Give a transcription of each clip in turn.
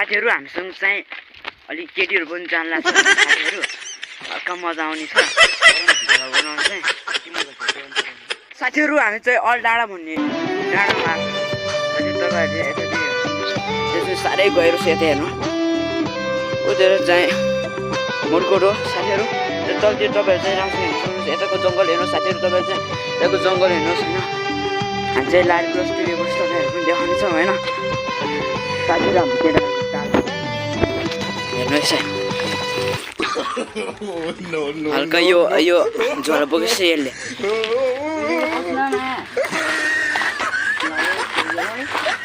साथीहरू हामीसँग चाहिँ अलिक केटीहरू पनि जान लाग्छ साथीहरू हल्का मजा आउने छ बनाउनु चाहिँ साथीहरू हामी चाहिँ अल डाँडा भन्ने डाँडामा आएको तपाईँहरूले त्यसमा साह्रै गहिरो छ यता हेर्नु उतिर चाहिँ मुर्कोट हो साथीहरू तलतिर तपाईँहरू चाहिँ राम्रो हेर्नु सक्नुहुन्छ यताको जङ्गल हेर्नु साथीहरू तपाईँहरू चाहिँ यताको जङ्गल हेर्नुहोस् होइन हामी चाहिँ लारी क्रस टिभी बस तपाईँहरू पनि देखाउनेछौँ होइन साथीहरू हाम्रो केटाहरू हेर्नुहोस् हल्का यो झोला बोकेछ यसले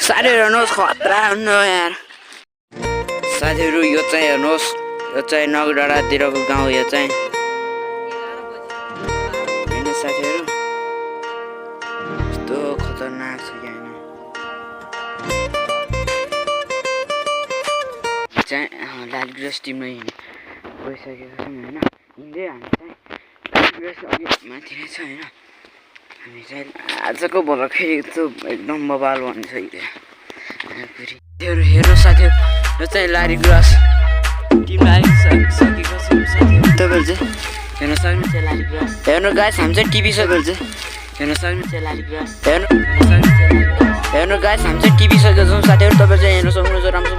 साथीहरू हेर्नुहोस् खतरा हुनु यार साथीहरू यो चाहिँ हेर्नुहोस् यो चाहिँ नगडाँडातिरको गाउँ यो चाहिँ होइन साथीहरू यस्तो खतरनाक छ कि होइन चाहिँ लाली ग्रास टिममै गइसकेको छौँ होइन हिँड्दै हामी चाहिँ लाली ग्रास अघि माथि नै छ होइन हामी चाहिँ आजको भल खेलेको छु एकदम बबाल भन्छ फेरि हेर्नु साथीहरू यो चाहिँ लारी ग्रास टिम आइसकेको छ साथीहरू तपाईँहरू चाहिँ हेर्न सक्नुहुन्छ लाली ग्रास हेर्नु गाइस हामी चाहिँ टिभी सकेर चाहिँ हेर्न सक्नुहुन्छ लाली ग्रास हेर्नु गाइस हामी चाहिँ टिभी सकेको छौँ साथीहरू तपाईँहरू चाहिँ हेर्न सक्नुहुन्छ राम्रो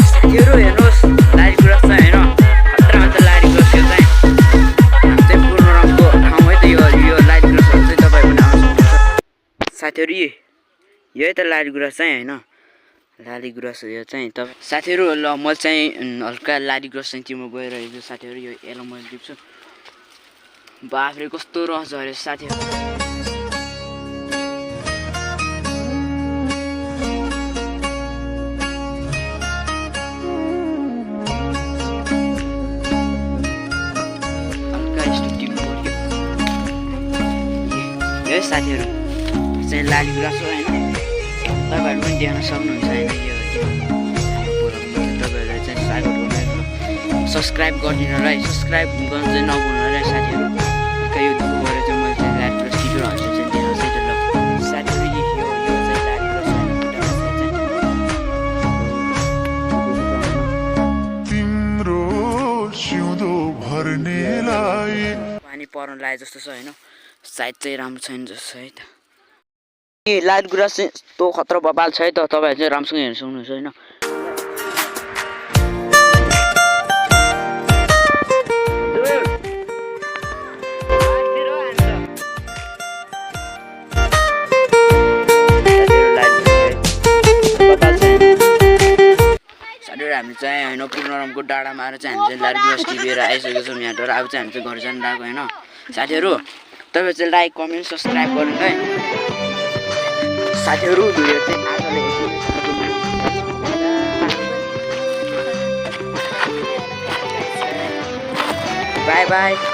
साथीहरू हेर्नुहोस् लारी ग्रास चाहिँ होइन खतरा हुन्छ लारी ग्रास यो चाहिँ हामी चाहिँ पूर्ण रङको ठाउँ है त यो लारी ग्रासहरू चाहिँ तपाईँहरू पनि आउनु सक्नुहुन्छ साथीहरू यही त लारी ग्रास चाहिँ होइन लाली गुराँस यो चाहिँ तपाईँ साथीहरू ल म चाहिँ हल्का लाली गुराँस चाहिँ टिममा गइरहेको छु साथीहरू यो यसलाई मैले दिन्छु बाफ्रे कस्तो रस झरेछ साथीहरू हल्का यस्तो टिम बोल्यो यो साथीहरू चाहिँ लाली गुराँस हो होइन तपाईँहरू पनि देख्न सक्नुहुन्छ होइन यो तपाईँहरूले चाहिँ साइबरको सब्सक्राइब गरिदिनु होला है सब्सक्राइब गर्नु चाहिँ नभुल्नु होला है साथीहरू यो दुःख गरेर चाहिँ मैले चाहिँ लाइभ प्लस टिभीहरू चाहिँ देखाउँछ ल साथीहरू यो चाहिँ लाइभ प्लस पानी पर्न लागे जस्तो छ होइन सायद चाहिँ राम्रो छैन जस्तो है त लाइट गुराँस चाहिँ यस्तो खतरा बबाल छ है त तपाईँहरू चाहिँ राम्रोसँग हेर्नु सक्नुहुन्छ होइन साथीहरू हामी चाहिँ होइन पूर्णरामको डाँडामा आएर चाहिँ हामी चाहिँ लाइट गुराँस टिपेर आइसकेको छौँ यहाँबाट अब चाहिँ हामी चाहिँ घर जानु लागेको होइन साथीहरू तपाईँहरू चाहिँ लाइक कमेन्ट सब्सक्राइब गर्नु है साथीहरू भिडियो चाहिँ आजले बाई बाई